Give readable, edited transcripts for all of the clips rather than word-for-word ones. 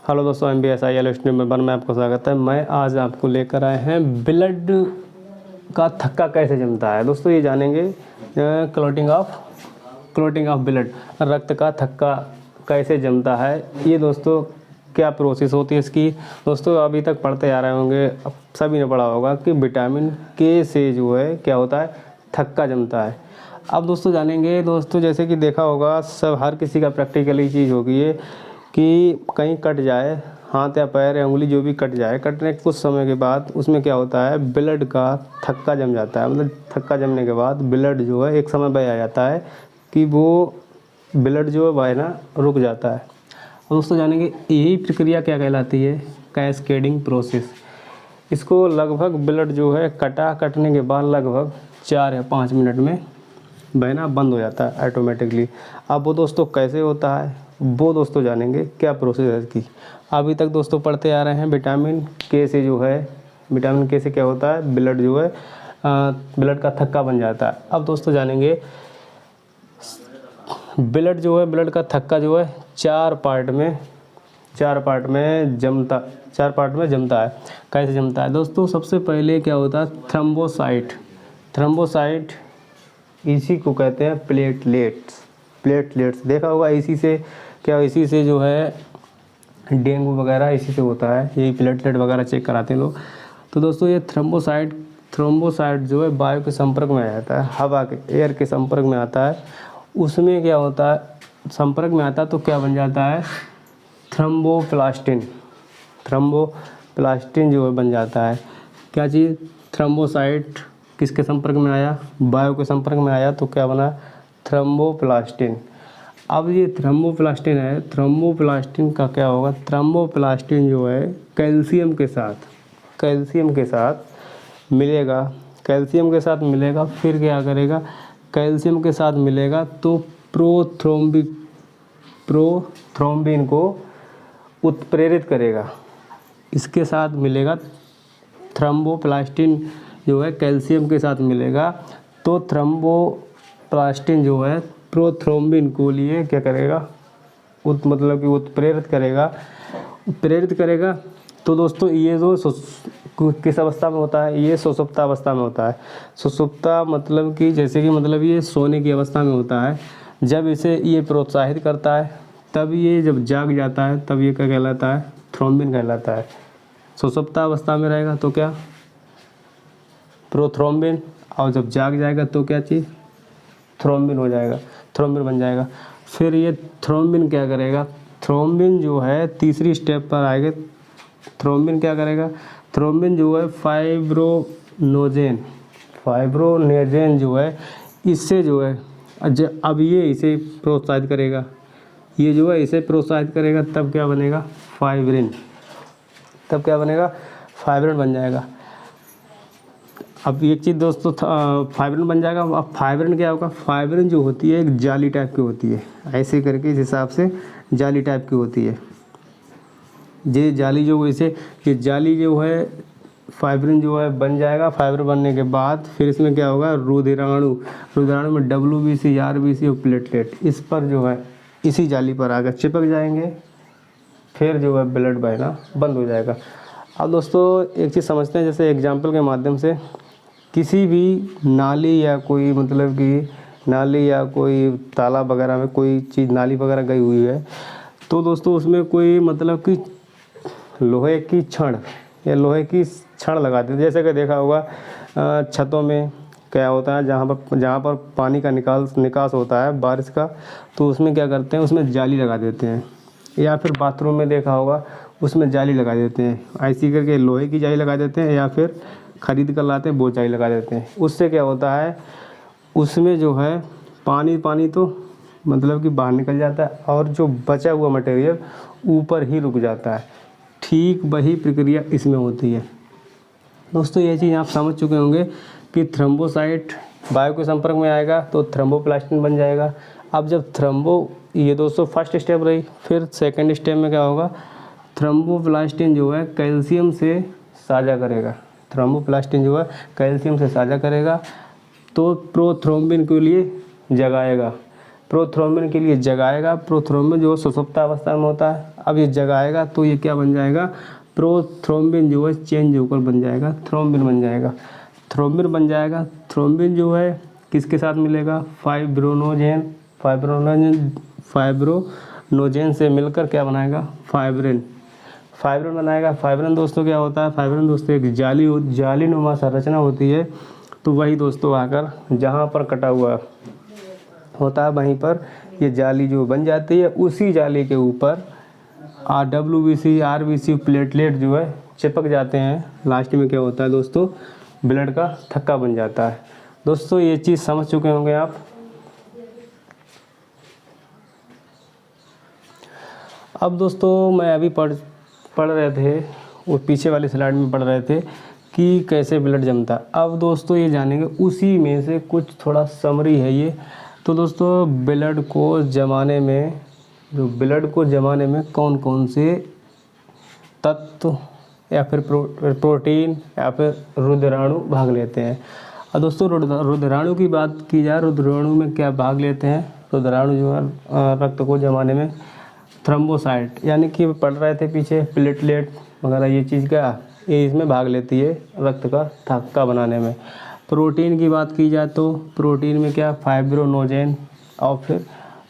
Hello दोस्तों, MBSIL stream member में आपका स्वागत है। मैं आज आपको लेकर आए हैं ब्लड का थक्का कैसे जमता है। दोस्तों ये जानेंगे क्लॉटिंग ऑफ ब्लड, रक्त का थक्का कैसे जमता है। ये दोस्तों क्या प्रोसेस होती है इसकी। दोस्तों अभी तक पढ़ते आ रहे होंगे, अब सभी ने पढ़ा होगा कि विटामिन के से जो है क्या होता है, थक्का जमता है। अब दोस्तों जानेंगे, दोस्तों जैसे कि देखा होगा सब, हर किसी का प्रैक्टिकली चीज़ होगी ये कि कहीं कट जाए, हाथ या पैर या उंगली जो भी कट जाए, कटने के कुछ समय के बाद उसमें क्या होता है, ब्लड का थक्का जम जाता है। मतलब थक्का जमने के बाद ब्लड जो है एक समय वह आ जाता है कि वो ब्लड जो है वह ना रुक जाता है। दोस्तों जानेंगे यही प्रक्रिया क्या कहलाती है, कैस्केडिंग प्रोसेस। इसको लगभग ब्लड जो है कटने के बाद लगभग 4 या 5 मिनट में बहना बंद हो जाता है ऑटोमेटिकली। अब वो दोस्तों कैसे होता है वो दोस्तों जानेंगे, क्या प्रोसेस है इसकी। अभी तक दोस्तों पढ़ते आ रहे हैं विटामिन के से जो है, विटामिन के से क्या होता है, ब्लड जो है ब्लड का थक्का बन जाता है। अब दोस्तों जानेंगे ब्लड जो है, ब्लड का थक्का जो है चार पार्ट में जमता है। कैसे जमता है दोस्तों, सबसे पहले क्या होता है, थ्रम्बोसाइट इसी को कहते हैं प्लेटलेट्स। देखा होगा इसी से जो है डेंगू वगैरह इसी से होता है, यही प्लेटलेट वगैरह चेक कराते हैं लोग। तो दोस्तों ये थ्रोम्बोसाइट जो है वायु के संपर्क में आ जाता है, हवा के एयर के संपर्क में आता है। उसमें क्या होता है, संपर्क में आता है तो क्या बन जाता है, थ्रम्बोप्लास्टिन जो है बन जाता है। क्या चीज़, थ्रम्बोसाइट किसके संपर्क में आया, वायु के संपर्क में आया तो क्या बना, थ्रम्बोप्लास्टिन। अब ये थ्रम्बोप्लास्टिन है, थ्रम्बोप्लास्टिन का क्या होगा, थ्रम्बोप्लास्टिन जो है कैल्शियम के साथ मिलेगा, फिर क्या करेगा, कैल्शियम के साथ मिलेगा तो प्रोथ्रोम्बिन को उत्प्रेरित करेगा। इसके साथ मिलेगा थ्रम्बोप्लास्टिन जो है कैल्शियम के साथ मिलेगा तो थ्रम्बोप्लास्टिन जो है प्रोथ्रोम्बिन को लिए क्या करेगा, मतलब कि प्रेरित करेगा। तो दोस्तों ये जो किस अवस्था में होता है, ये सुषुप्त अवस्था में होता है। सुषुप्त मतलब कि जैसे कि मतलब ये सोने की अवस्था में होता है। जब इसे ये प्रोत्साहित करता है तब ये जब जाग जाता है तब ये क्या कहलाता है, थ्रोम्बिन कहलाता है। सुषुप्त अवस्था में रहेगा तो क्या, प्रोथ्रोम्बिन, और जब जाग जाएगा तो क्या चीज़, थ्रोम्बिन बन जाएगा। फिर ये थ्रोम्बिन क्या करेगा, थ्रोम्बिन जो है तीसरी स्टेप पर आएगा। थ्रोम्बिन क्या करेगा, थ्रोम्बिन जो है फाइब्रोनेजेन जो है, इससे जो है अब ये इसे प्रोत्साहित करेगा, तब क्या बनेगा, फाइब्रिन बन जाएगा। अब एक चीज़ दोस्तों, फाइब्रिन बन जाएगा। अब फाइब्रिन क्या होगा, फाइब्रिन जो होती है एक जाली टाइप की होती है, ऐसे करके इस हिसाब से जाली टाइप की होती है। ये जाली जो है फाइब्रिन जो है बन जाएगा। फाइब्रिन बनने के बाद फिर इसमें क्या होगा, रुधिराणु में WBC, RBC और प्लेटलेट इस पर जो है इसी जाली पर आकर चिपक जाएंगे, फिर जो है ब्लड बहना बंद हो जाएगा। अब दोस्तों एक चीज़ समझते हैं, जैसे एग्जाम्पल के माध्यम से किसी भी नाली या कोई तालाब वगैरह में कोई चीज़, नाली वगैरह गई हुई है, तो दोस्तों उसमें कोई मतलब कि लोहे की छड़ लगा देते हैं। जैसे कि देखा होगा छतों में क्या होता है, जहाँ पर पानी का निकास होता है बारिश का, तो उसमें क्या करते हैं, उसमें जाली लगा देते हैं। या फिर बाथरूम में देखा होगा उसमें जाली लगा देते हैं, ऐसी करके लोहे की जाली लगा देते हैं, या फिर ख़रीद कर लाते हैं वो जाली लगा देते हैं। उससे क्या होता है, उसमें जो है पानी तो मतलब कि बाहर निकल जाता है और जो बचा हुआ मटेरियल ऊपर ही रुक जाता है। ठीक वही प्रक्रिया इसमें होती है। दोस्तों ये चीज़ आप समझ चुके होंगे कि थ्रम्बोसाइट वायु के संपर्क में आएगा तो थ्रम्बोप्लास्टिन बन जाएगा। अब जब ये दोस्तों फर्स्ट स्टेप रही, फिर सेकंड स्टेप में क्या होगा, थ्रम्बोप्लास्टिन जो है कैल्शियम से साझा करेगा तो प्रोथ्रोम्बिन के लिए जगाएगा। प्रोथ्रोम्बिन के लिए जगाएगा। प्रोथ्रोम्बिन जो सुषुप्त अवस्था में होता है, अब ये जगाएगा तो ये क्या बन जाएगा, प्रोथ्रोम्बिन जो है चेंज होकर बन जाएगा थ्रोम्बिन बन जाएगा। थ्रोम्बिन बन जाएगा। थ्रोम्बिन जो है किसके साथ मिलेगा, फाइब्रोनोजेन से मिलकर क्या बनाएगा, फाइब्रिन बनाएगा। फाइब्रिन दोस्तों क्या होता है, फाइब्रिन दोस्तों एक जालीनुमा संरचना होती है। तो वही दोस्तों आकर जहाँ पर कटा हुआ होता है वहीं पर ये जाली जो बन जाती है, उसी जाली के ऊपर WBC RBC प्लेटलेट जो है चिपक जाते हैं। लास्ट में क्या होता है दोस्तों, ब्लड का थक्का बन जाता है। दोस्तों ये चीज़ समझ चुके होंगे आप। अब दोस्तों मैं अभी पढ़ रहे थे, वो पीछे वाली स्लाइड में पढ़ रहे थे कि कैसे ब्लड जमता है। अब दोस्तों ये जानेंगे, उसी में से कुछ थोड़ा समरी है ये। तो दोस्तों ब्लड को जमाने में कौन कौन से तत्व या फिर प्रोटीन या फिर रुधिराणु भाग लेते हैं। और दोस्तों रुधिराणु की बात की जाए, रुधिराणु में क्या भाग लेते हैं, रुधिराणु जो है रक्त को जमाने में थ्रोम्बोसाइट, यानी कि पढ़ रहे थे पीछे प्लेटलेट वगैरह, ये चीज़ क्या ये इसमें भाग लेती है रक्त का थक्का बनाने में। प्रोटीन की बात की जाए तो प्रोटीन में क्या, फाइब्रोनोजेन और फिर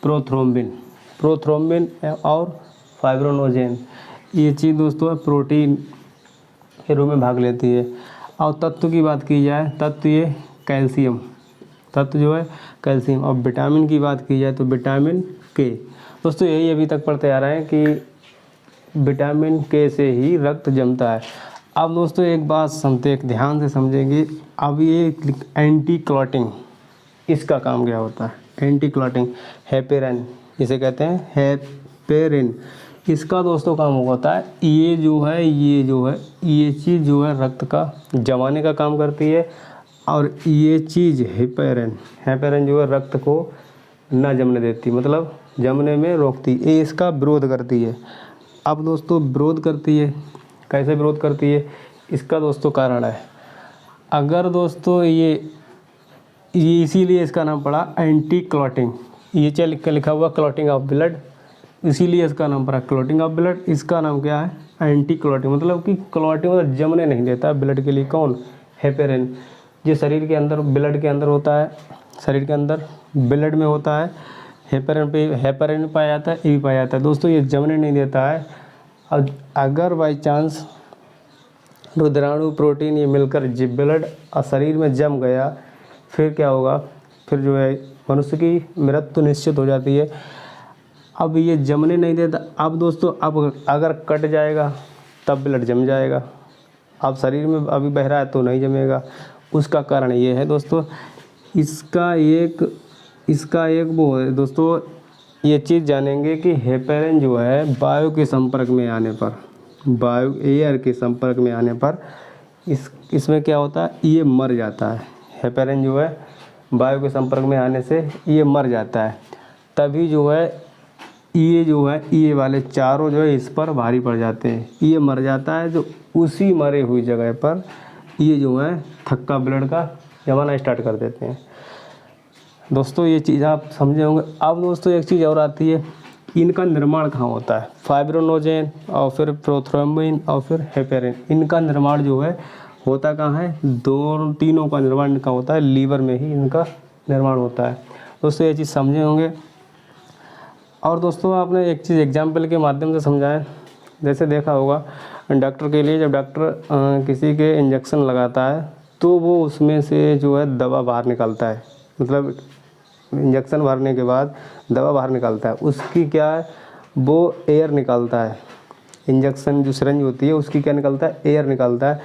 प्रोथ्रोम्बिन और फाइब्रोनोजेन, ये चीज़ दोस्तों प्रोटीन के रूप में भाग लेती है। और तत्व की बात की जाए, तत्व ये कैल्शियम, तत्व जो है कैल्शियम। और विटामिन की बात की जाए तो विटामिन के। दोस्तों यही अभी तक पढ़ते आ रहे हैं कि विटामिन के से ही रक्त जमता है। अब दोस्तों एक बात समझते, एक ध्यान से समझेंगे। अब ये एंटी क्लॉटिंग, इसका काम क्या होता है, एंटी क्लॉटिंग, हेपेरिन इसे कहते हैं, हेपेरिन। इसका दोस्तों काम होता है, ये चीज़ जो है रक्त का जमाने का काम करती है। और ये चीज़ हेपेरिन जो है रक्त को ना जमने देती, मतलब जमने में रोकती, ये इसका विरोध करती है। अब दोस्तों विरोध करती है, कैसे विरोध करती है, इसका दोस्तों कारण है। अगर दोस्तों ये इसीलिए इसका नाम पड़ा एंटी क्लॉटिंग, ये चल लिखा हुआ क्लॉटिंग ऑफ ब्लड, इसीलिए इसका नाम पड़ा क्लॉटिंग ऑफ ब्लड। इसका नाम क्या है, एंटी क्लॉटिंग, मतलब कि क्लॉटिंग मतलब जमने नहीं देता ब्लड के लिए। कौन, हेपेरिन, जो शरीर के अंदर ब्लड के अंदर होता है, शरीर के अंदर ब्लड में होता है, हेपेरिन पाया जाता है, ये भी पाया जाता है। दोस्तों ये जमने नहीं देता है। और अगर बाई चांस रुधिराणु प्रोटीन ये मिलकर जब ब्लड और शरीर में जम गया, फिर क्या होगा, फिर जो है मनुष्य की मृत्यु निश्चित हो जाती है। अब ये जमने नहीं देता। अब दोस्तों अब अगर कट जाएगा तब ब्लड जम जाएगा। अब शरीर में अभी बह रहा है तो नहीं जमेगा। उसका कारण ये है दोस्तों, इसका एक वो है दोस्तों, ये चीज़ जानेंगे कि हेपेरिन जो है वायु के संपर्क में आने पर, एयर के संपर्क में आने पर इसमें क्या होता है, ये मर जाता है। हेपेरिन जो है वायु के संपर्क में आने से ये मर जाता है। तभी जो है ये वाले चारों जो है इस पर भारी पड़ जाते हैं, ये मर जाता है। जो उसी मरे हुई जगह पर ये जो है थक्का ब्लड का जमाना स्टार्ट कर देते हैं। दोस्तों ये चीज़ आप समझे होंगे। अब दोस्तों एक चीज़ और आती है, इनका निर्माण कहाँ होता है, फाइब्रोनोजेन और फिर प्रोथ्रोम्बिन और फिर हेपेरिन, इनका निर्माण जो है होता कहाँ है, तीनों का निर्माण इनका होता है लीवर में ही, इनका निर्माण होता है। दोस्तों ये चीज़ समझे होंगे। और दोस्तों आपने एक चीज़ एग्जाम्पल के माध्यम से समझाएं, जैसे देखा होगा डॉक्टर के लिए, जब डॉक्टर किसी के इंजेक्शन लगाता है तो वो उसमें से जो है दवा बाहर निकालता है, मतलब इंजेक्शन भरने के बाद दवा बाहर निकालता है, उसकी क्या है, वो एयर निकालता है। इंजेक्शन जो सिरंज होती है उसकी क्या निकलता है, एयर निकालता है।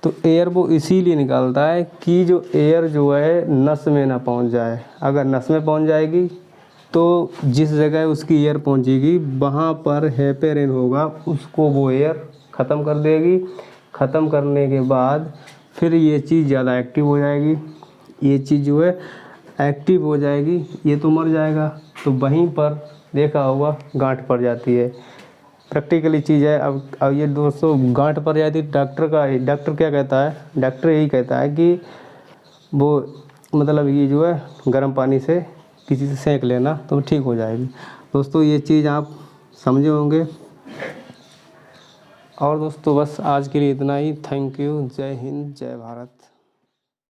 तो एयर वो इसीलिए निकालता है कि जो एयर जो है नस में ना पहुंच जाए। अगर नस में पहुंच जाएगी तो जिस जगह उसकी एयर पहुंचेगी वहाँ पर हेपेरिन होगा, उसको वो एयर ख़त्म कर देगी। ख़त्म करने के बाद फिर ये चीज़ ज़्यादा एक्टिव हो जाएगी, ये चीज़ जो है एक्टिव हो जाएगी, ये तो मर जाएगा। तो वहीं पर देखा होगा गांठ पड़ जाती है, प्रैक्टिकली चीज़ है। अब ये दोस्तों गांठ पड़ जाती है, डॉक्टर क्या कहता है, डॉक्टर यही कहता है कि वो मतलब ये जो है गर्म पानी से किसी से सेंक लेना तो ठीक हो जाएगी। दोस्तों ये चीज़ आप समझे होंगे। और दोस्तों बस आज के लिए इतना ही। Thank you. जय हिंद, जय भारत।